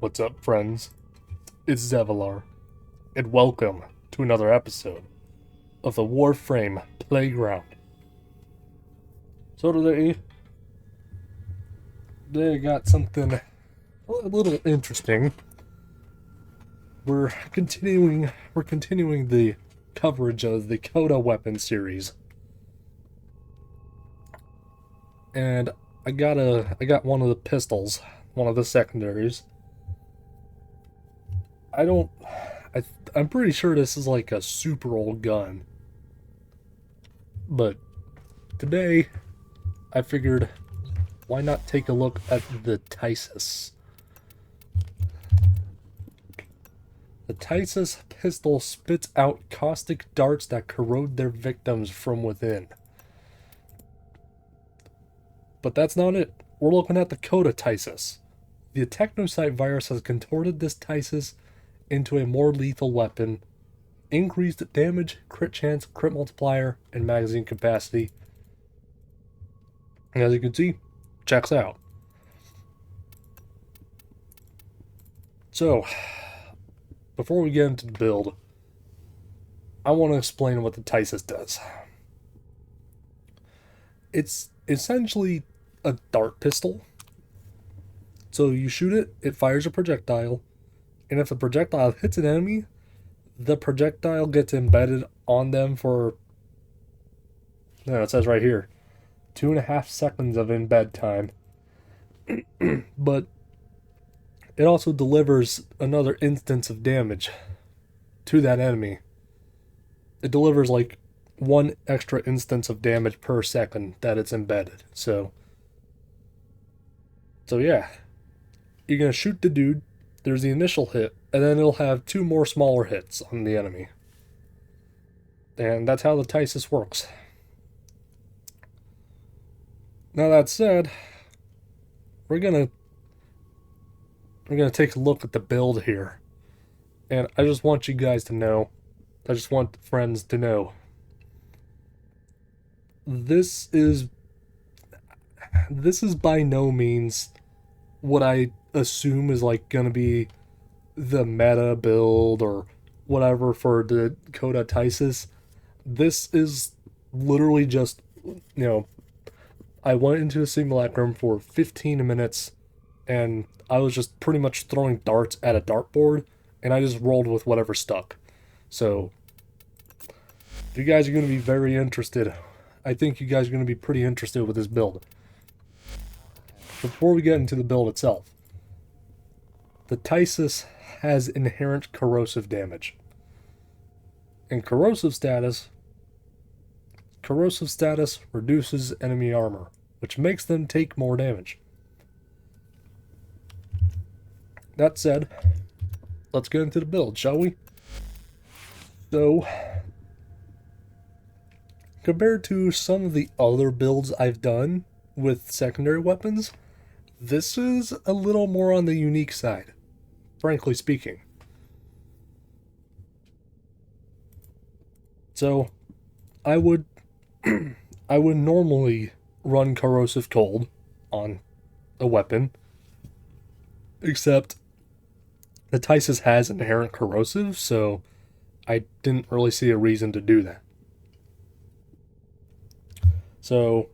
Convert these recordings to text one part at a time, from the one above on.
What's up, friends? It's Zevalar, and welcome to another episode of the Warframe Playground. So today I got something a little interesting. We're continuing the coverage of the Coda weapon series, and I got one of the pistols, one of the secondaries. I'm pretty sure this is like a super old gun. But today, I figured, why not take a look at the Tysis? The Tysis pistol spits out caustic darts that corrode their victims from within. But that's not it. We're looking at the Coda Tysis. The technocyte virus has contorted this Tysis into a more lethal weapon, increased damage, crit chance, crit multiplier, and magazine capacity. And as you can see, checks out. So, before we get into the build, I want to explain what the Tysis does. It's essentially a dart pistol. So you shoot it, it fires a projectile, and if the projectile hits an enemy, the projectile gets embedded on them for, it says right here, 2.5 seconds of embed time. But it also delivers another instance of damage to that enemy. It delivers like one extra instance of damage per second that it's embedded. So yeah, you're gonna shoot the dude. There's the initial hit, and then it'll have 2 more smaller hits on the enemy. And that's how the Tysis works. Now that said, we're gonna take a look at the build here. And I just want you guys to know, I just want friends to know, this is by no means what I assume is like gonna be the meta build or whatever for the Coda Tysis. This is literally just, I went into a simulacrum for 15 minutes and I was just pretty much throwing darts at a dartboard and I just rolled with whatever stuck. So, if you guys are going to be very interested, I think you guys are going to be pretty interested with this build. Before we get into the build itself, the Tysis has inherent corrosive damage. And corrosive status reduces enemy armor, which makes them take more damage. That said, let's get into the build, shall we? So, compared to some of the other builds I've done with secondary weapons, this is a little more on the unique side, frankly speaking. So, I would normally run corrosive cold on a weapon, except the Tysis has inherent corrosive, so I didn't really see a reason to do that. So,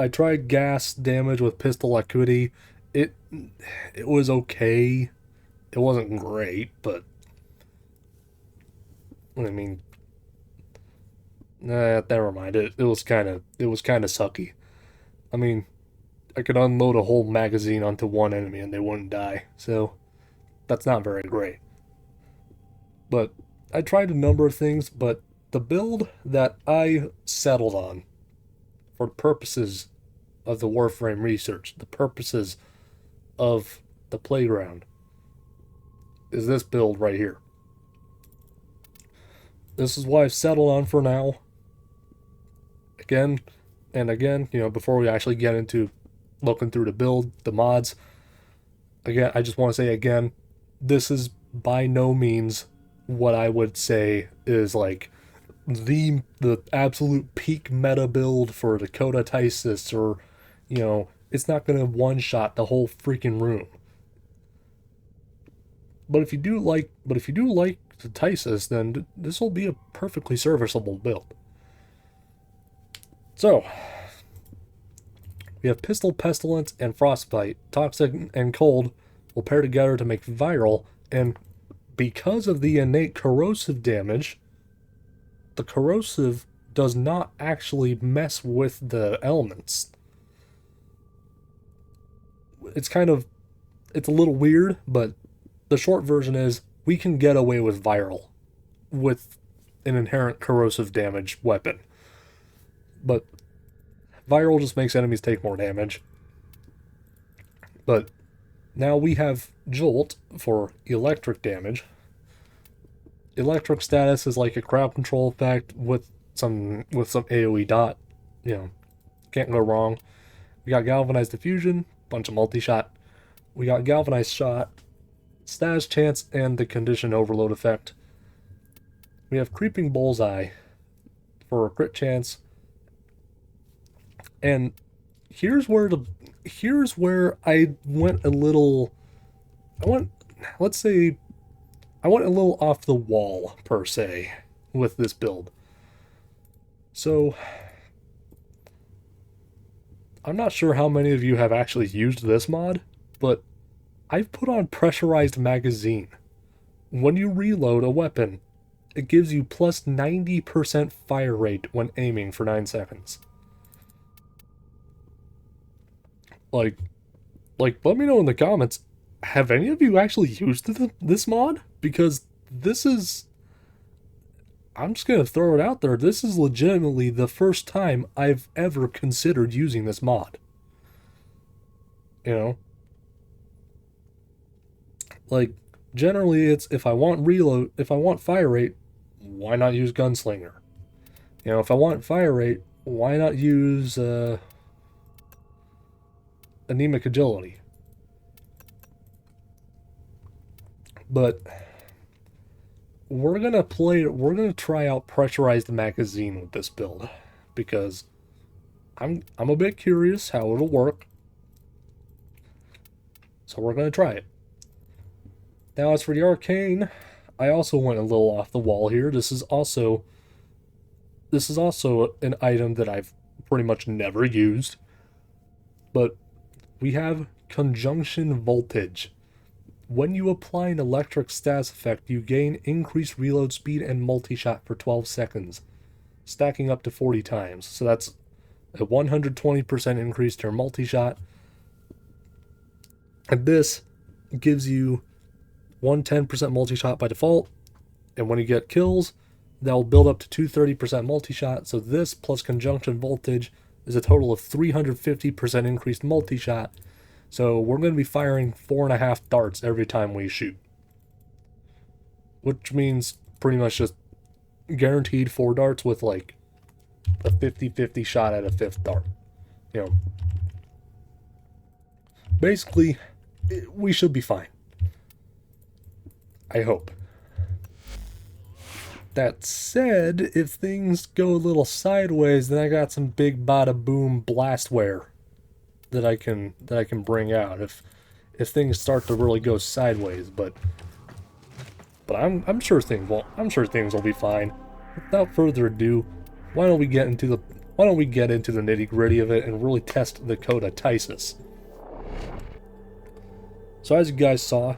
I tried gas damage with pistol acuity. It was okay. It wasn't great, but I mean, never mind. It was kind of sucky. I mean, I could unload a whole magazine onto one enemy and they wouldn't die. So that's not very great. But I tried a number of things, but the build that I settled on for purposes of the Warframe research, the purposes of the playground, is this build right here. This is what I've settled on for now. Again and again, before we actually get into looking through the build, the mods, again, I just want to say again, this is by no means what I would say is like the absolute peak meta build for the Coda Tysis, or it's not going to one-shot the whole freaking room. But if you do like the Tysis, then this will be a perfectly serviceable build. So, we have Pistol, Pestilence, and Frostbite. Toxic and Cold will pair together to make Viral, and because of the innate corrosive damage, the corrosive does not actually mess with the elements. It's a little weird, but the short version is we can get away with Viral with an inherent corrosive damage weapon. But Viral just makes enemies take more damage. But now we have Jolt for electric damage. Electric status is like a crowd control effect with some AoE dot. You know, can't go wrong. We got Galvanized Diffusion, bunch of multi-shot. We got Galvanized Shot, Status Chance, and the Condition Overload effect. We have Creeping Bullseye for a crit chance. And here's where I went a little off the wall, per se, with this build. So, I'm not sure how many of you have actually used this mod, but I've put on Pressurized Magazine. When you reload a weapon, it gives you plus 90% fire rate when aiming for 9 seconds. Like, let me know in the comments, have any of you actually used this mod? Because this is... I'm just going to throw it out there. This is legitimately the first time I've ever considered using this mod. You know? Like, generally it's, if I want fire rate, why not use Gunslinger? You know, if I want fire rate, why not use, Anemic Agility? But we're gonna try out Pressurized Magazine with this build, because I'm a bit curious how it'll work. So we're gonna try it. Now as for the Arcane, I also went a little off the wall here. This is also an item that I've pretty much never used. But we have Conjunction Voltage. When you apply an electric status effect, you gain increased reload speed and multi-shot for 12 seconds, stacking up to 40 times. So that's a 120% increase to your multi-shot. And this gives you 110% multi-shot by default. And when you get kills, that'll build up to 230% multi-shot. So this plus Conjunction Voltage is a total of 350% increased multi-shot. So we're going to be firing 4.5 darts every time we shoot. Which means pretty much just guaranteed 4 darts with like a 50-50 shot at a 5th dart. You know, basically, we should be fine. I hope. That said, if things go a little sideways, then I got some big bada boom blastware that I can bring out if things start to really go sideways, but I'm sure things will be fine. Without further ado, why don't we get into the nitty-gritty of it and really test the Coda Tysis. So as you guys saw,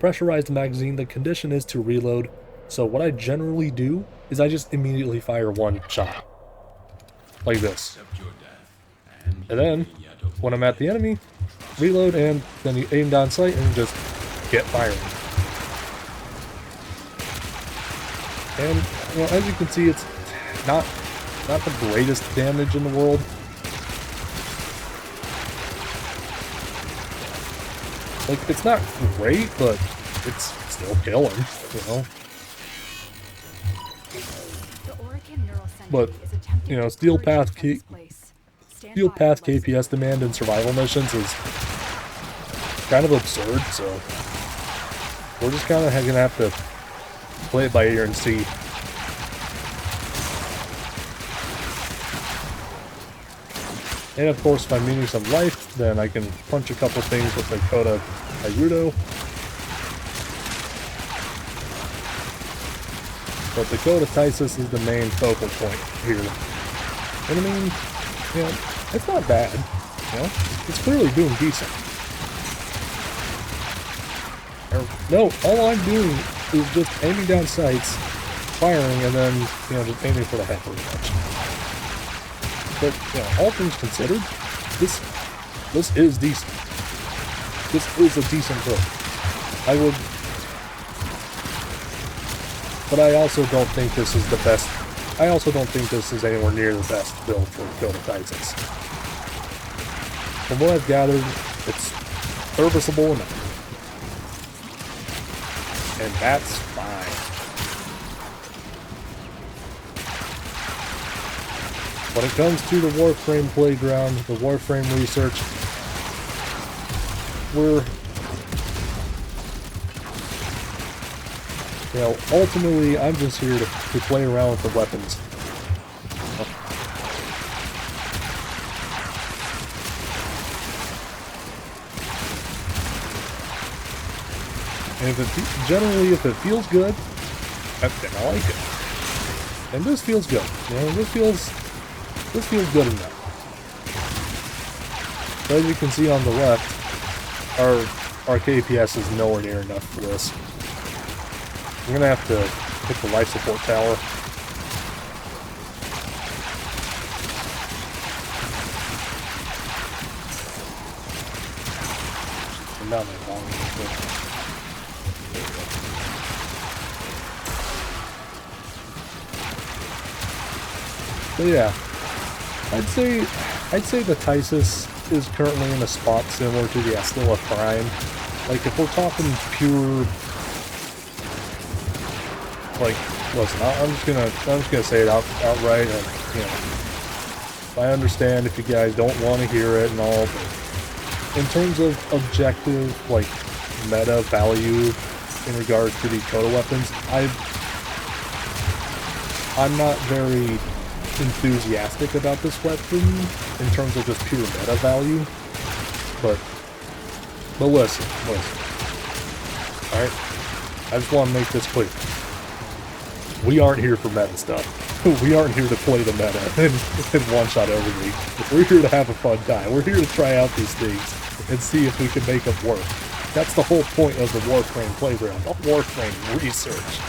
Pressurized Magazine, the condition is to reload. So what I generally do is I just immediately fire 1 shot. Like this. And then, when I'm at the enemy, reload, and then you aim down sight and just get firing. And, you know, as you can see, it's not the greatest damage in the world. Like, it's not great, but it's still killing, you know? But, you know, Steel Path KPS demand in survival missions is kind of absurd, so we're just kind of gonna have to play it by ear and see. And of course, if I'm needing some life, then I can punch a couple things with the Coda Tysis. But the Coda Tysis is the main focal point here. And I mean, you know, it's not bad. You know, it's clearly doing decent. No, all I'm doing is just aiming down sights, firing, and then, you know, just aiming for the head pretty much. But, you know, all things considered, this is decent. This is a decent build. But I also don't think this is the best. I also don't think this is anywhere near the best build for Coda Tysis. From what I've gathered, it's serviceable enough. And that's fine. When it comes to the Warframe playground, the Warframe research, you know, ultimately, I'm just here to play around with the weapons. And if it feels good, then I like it. And this feels good. You know, this feels good enough. So as you can see on the left, our KPS is nowhere near enough for this. I'm gonna have to hit the life support tower. And not that long, but yeah, I'd say the Tysis is currently in a spot similar to the Astilla Prime. Like if we're talking pure. Like, listen, I'm just gonna say it outright, and you know, I understand if you guys don't want to hear it and all, but in terms of objective, like, meta value in regards to the Coda weapons, I'm not very enthusiastic about this weapon in terms of just pure meta value, but listen, alright? I just want to make this clear. We aren't here for meta stuff. We aren't here to play the meta and one-shot everything. We're here to have a fun time. We're here to try out these things and see if we can make them work. That's the whole point of the Warframe playground, the Warframe research.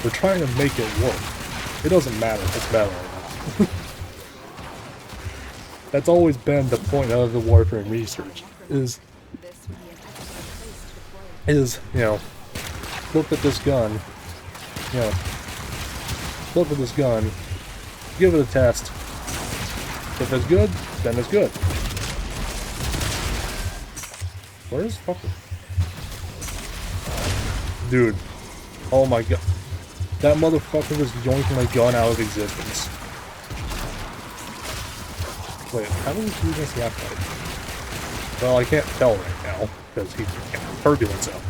We're trying to make it work. It doesn't matter if it's meta or not. That's always been the point of the Warframe research, is, you know, look at this gun, you know, look at this gun, give it a test. If it's good, then it's good. Where is fucking... Dude. Oh my god. That motherfucker was yoinking my gun out of existence. Wait, how do we do this half-life? Well, I can't tell right now, because he's got turbulence out.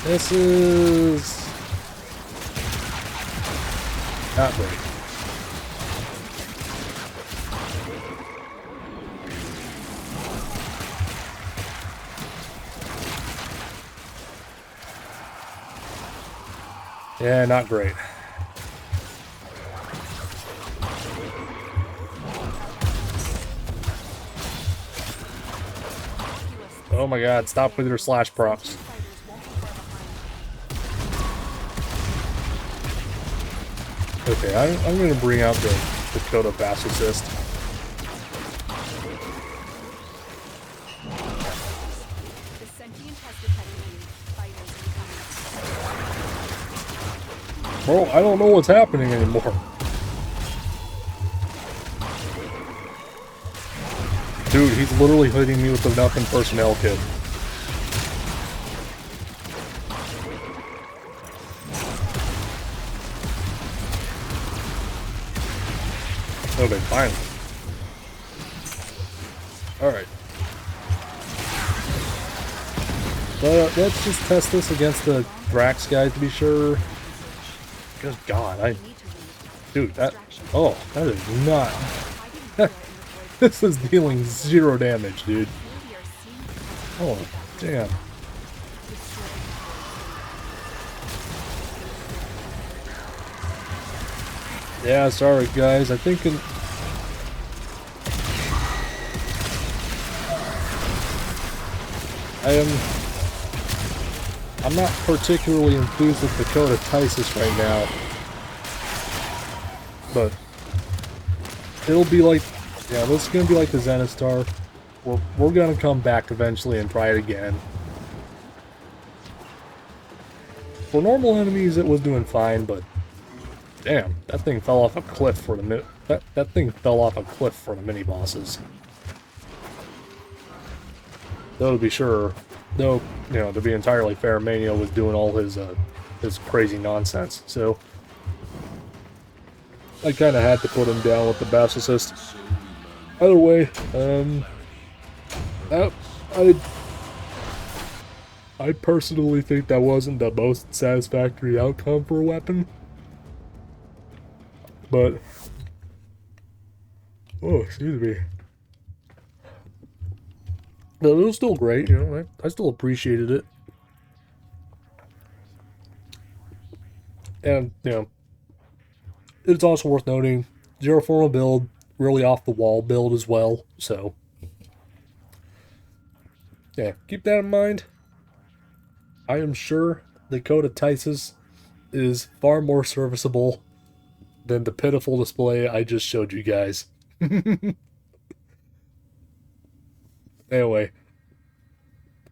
This is... not great. Yeah, not great. Oh my god, stop with your slash props. Okay, I'm gonna bring out the Coda Fast Assist. Bro, I don't know what's happening anymore. Dude, he's literally hitting me with the nothing personnel kit. Okay, fine. Alright. Let's just test this against the Drax guy to be sure. Good god, dude, that... oh, that is not... This is dealing 0 damage, dude. Oh, damn. Yeah, sorry guys. I think I'm not particularly enthused with the Coda Tysis right now, but it'll be like, yeah, this is gonna be like the Zenistar. We're gonna come back eventually and try it again. For normal enemies, it was doing fine, but damn, that thing fell off a cliff for the that thing fell off a cliff for the mini bosses. Though to be sure, though you know, to be entirely fair, Mania was doing all his crazy nonsense, so I kind of had to put him down with the bass assist. Either way, that, I I personally think that wasn't the most satisfactory outcome for a weapon, but oh, excuse me. But it was still great, you know. I still appreciated it, and you know, it's also worth noting zero formal build, really off the wall build as well. So yeah, keep that in mind. I am sure the Coda Tysis is far more serviceable than the pitiful display I just showed you guys. Anyway,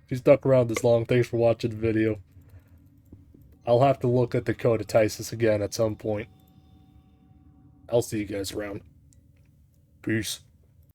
if you stuck around this long, thanks for watching the video. I'll have to look at the Coda Tysis again at some point. I'll see you guys around. Peace.